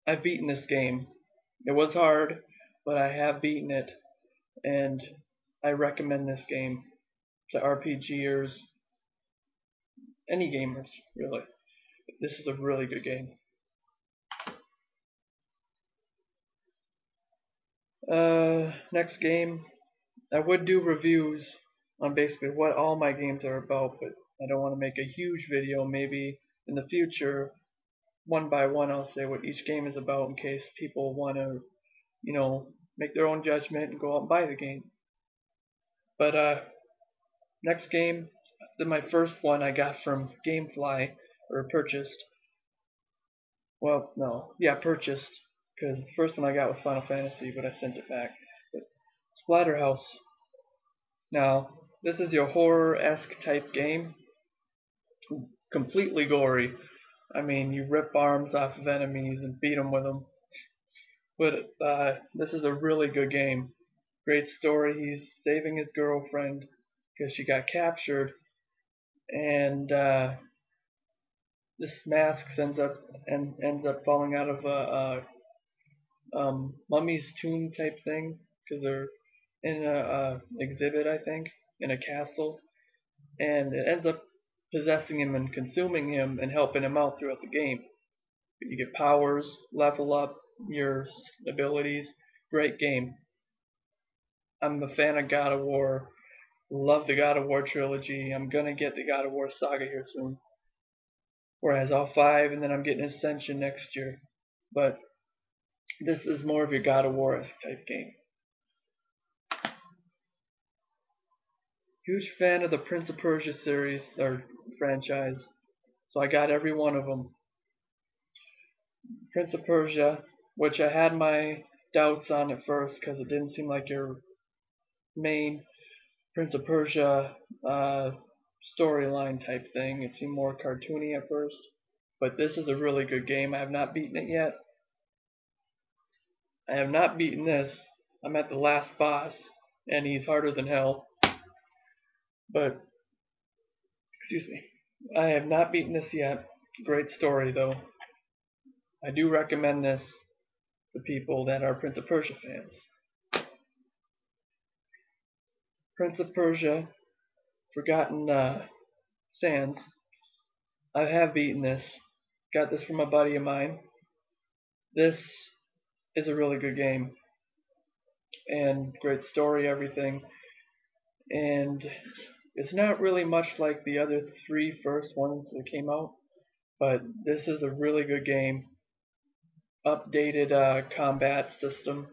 I've beaten this game. It was hard, but I have beaten it, and I recommend this game to RPGers, any gamers, really. This is a really good game. Next game, I would do reviews on basically what all my games are about, but I don't want to make a huge video. Maybe in the future, one by one, I'll say what each game is about in case people want to, make their own judgment and go out and buy the game. But next game, my first one I got from GameFly, or purchased. Well, no, yeah, purchased, because the first one I got was Final Fantasy, but I sent it back. But Splatterhouse. Now, this is your horror-esque type game, completely gory. I mean, you rip arms off of enemies and beat them with them. But this is a really good game. Great story. He's saving his girlfriend because she got captured, and this mask ends up falling out of a mummy's tomb type thing because they're in a exhibit, I think, in a castle, and it ends up possessing him and consuming him and helping him out throughout the game. You get powers, level up your abilities. Great game. I'm a fan of God of War. Love the God of War trilogy. I'm gonna get the God of War saga here soon, where it has all 5, and then I'm getting Ascension next year. But this is more of your God of War-esque type game. Huge fan of the Prince of Persia series or franchise, so I got every one of them. Prince of Persia, which I had my doubts on at first because it didn't seem like your main Prince of Persia storyline type thing. It seemed more cartoony at first, but this is a really good game. I have not beaten it yet. I have not beaten this. I'm at the last boss, and he's harder than hell. But, excuse me, I have not beaten this yet. Great story, though. I do recommend this to people that are Prince of Persia fans. Prince of Persia, Forgotten Sands. I have beaten this. Got this from a buddy of mine. This is a really good game. And great story, everything. And it's not really much like the other 3 first ones that came out, but this is a really good game. Updated combat system.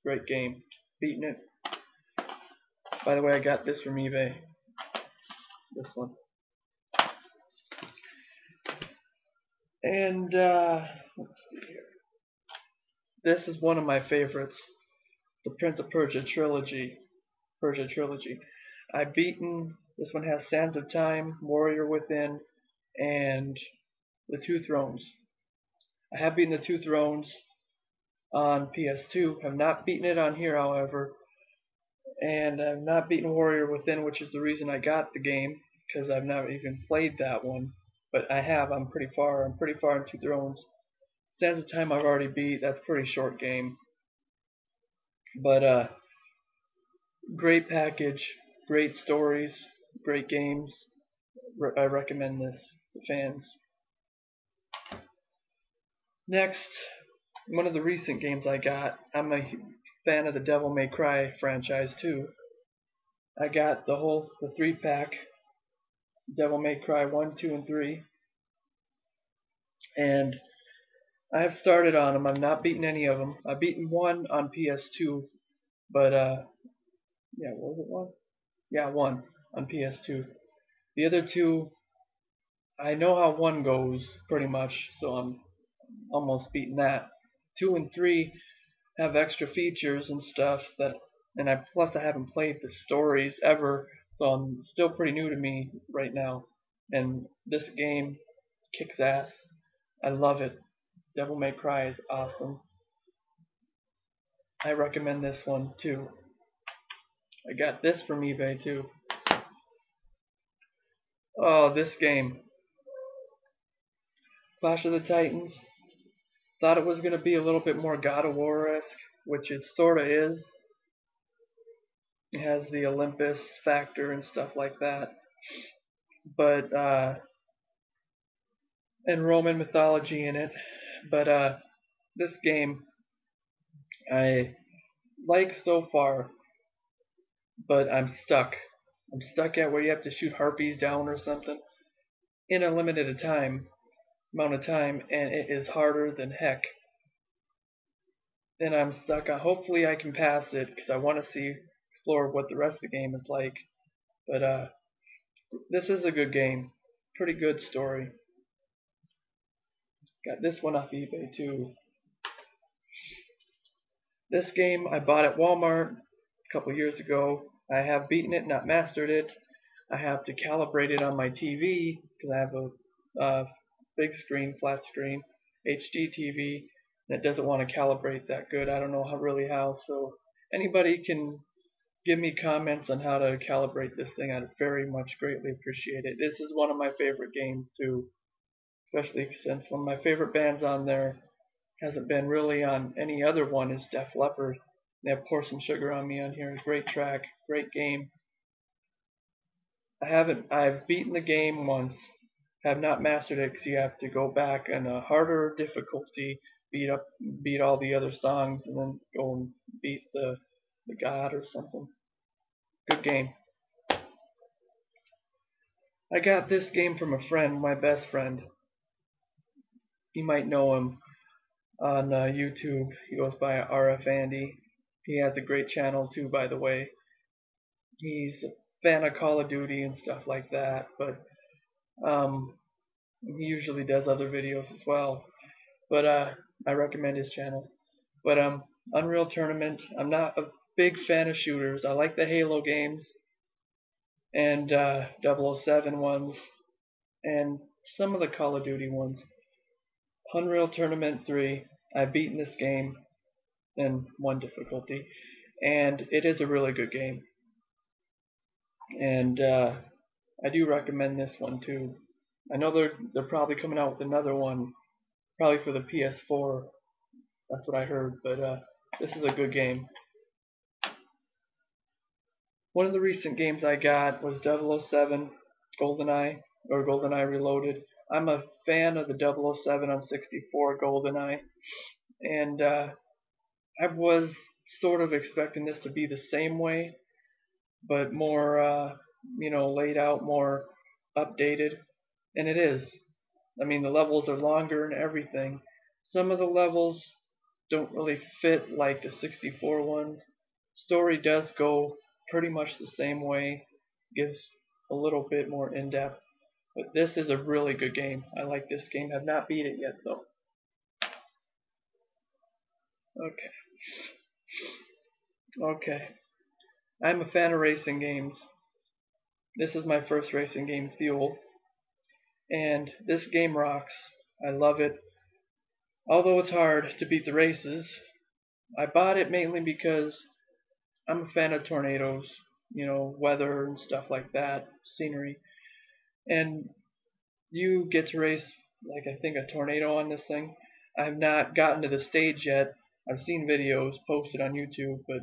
Great game. Beating it. By the way, I got this from eBay. This one. And let's see here. This is one of my favorites. The Prince of Persia trilogy. I've beaten, this one has Sands of Time, Warrior Within, and The Two Thrones. I have beaten The Two Thrones on PS2. Have not beaten it on here, however. And I've not beaten Warrior Within, which is the reason I got the game, because I've not even played that one. But I have, I'm pretty far in Two Thrones. Sands of Time I've already beat, that's a pretty short game. But great package, great stories, great games. I recommend this to fans. Next, one of the recent games I got, I'm a fan of the Devil May Cry franchise too. I got the 3-pack, Devil May Cry 1, 2, and 3. And I have started on them. I've not beaten any of them. I've beaten one on PS2, but yeah, was it one? Yeah, one on PS2. The other 2, I know how 1 goes pretty much, so I'm almost beaten that. 2 and 3 have extra features and stuff plus I haven't played the stories ever, so I'm still pretty new to me right now. And this game kicks ass. I love it. Devil May Cry is awesome. I recommend this one too. I got this from eBay too. Oh, this game. Clash of the Titans. Thought it was going to be a little bit more God of War-esque, which it sort of is. It has the Olympus factor and stuff like that. But, and Roman mythology in it. But, this game I like so far, but I'm stuck. I'm stuck at where you have to shoot harpies down or something in a limited amount of time, and it is harder than heck. And I'm stuck on. Hopefully, I can pass it because I want to explore what the rest of the game is like. But this is a good game, pretty good story. Got this one off eBay too. This game I bought at Walmart a couple years ago. I have beaten it, not mastered it. I have to calibrate it on my TV because I have a big screen, flat screen, HD TV that doesn't want to calibrate that good. I don't know how. So anybody can give me comments on how to calibrate this thing. I'd very much greatly appreciate it. This is one of my favorite games too, especially since one of my favorite bands on there hasn't been really on any other one is Def Leppard. They have Pour Some Sugar on Me on here. Great track, great game. I've beaten the game once, have not mastered it because you have to go back on a harder difficulty, beat all the other songs, and then go and beat the god or something. Good game. I got this game from a friend, my best friend. You might know him on YouTube. He goes by RF Andy. He has a great channel too, by the way. He's a fan of Call of Duty and stuff like that, but he usually does other videos as well. But I recommend his channel. But Unreal Tournament, I'm not a big fan of shooters. I like the Halo games and 007 ones and some of the Call of Duty ones. Unreal Tournament 3, I've beaten this game in one difficulty, and it is a really good game. And I do recommend this one too. I know they're probably coming out with another one, probably for the PS4. That's what I heard, but this is a good game. One of the recent games I got was 007 GoldenEye, or GoldenEye Reloaded. I'm a fan of the 007 on 64 GoldenEye, and I was sort of expecting this to be the same way, but more, laid out, more updated, and it is. I mean, the levels are longer and everything. Some of the levels don't really fit like the 64 ones. Story does go pretty much the same way, gives a little bit more in-depth, but this is a really good game. I like this game. Have not beat it yet though. Okay. I'm a fan of racing games. This is my first racing game, Fuel, and this game rocks. I love it. Although it's hard to beat the races, I bought it mainly because I'm a fan of tornadoes, weather and stuff like that, scenery. And you get to race, like I think, a tornado on this thing. I have not gotten to the stage yet. I've seen videos posted on YouTube, but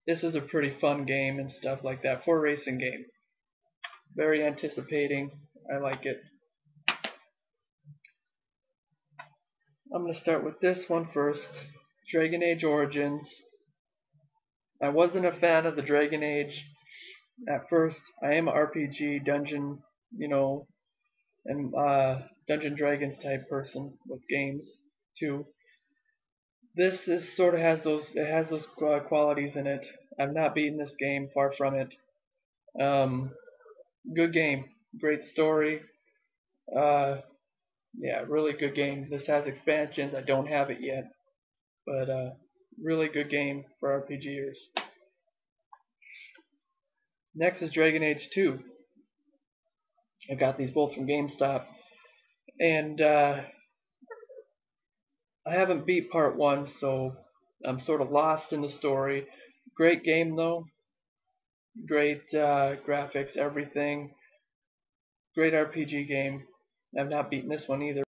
this is a pretty fun game and stuff like that for a racing game. Very anticipating. I like it. I'm going to start with this one first. Dragon Age Origins. I wasn't a fan of the Dragon Age at first. I am an RPG, dungeon, and Dungeon Dragons type person with games too. This is sort of has those qualities in it. I've not beaten this game, far from it. Good game, great story. Yeah, really good game. This has expansions. I don't have it yet, but really good game for RPGers. Next is Dragon Age 2. I got these both from GameStop, and I haven't beat part 1, so I'm sort of lost in the story. Great game though. Great graphics, everything. Great RPG game. I've not beaten this one either.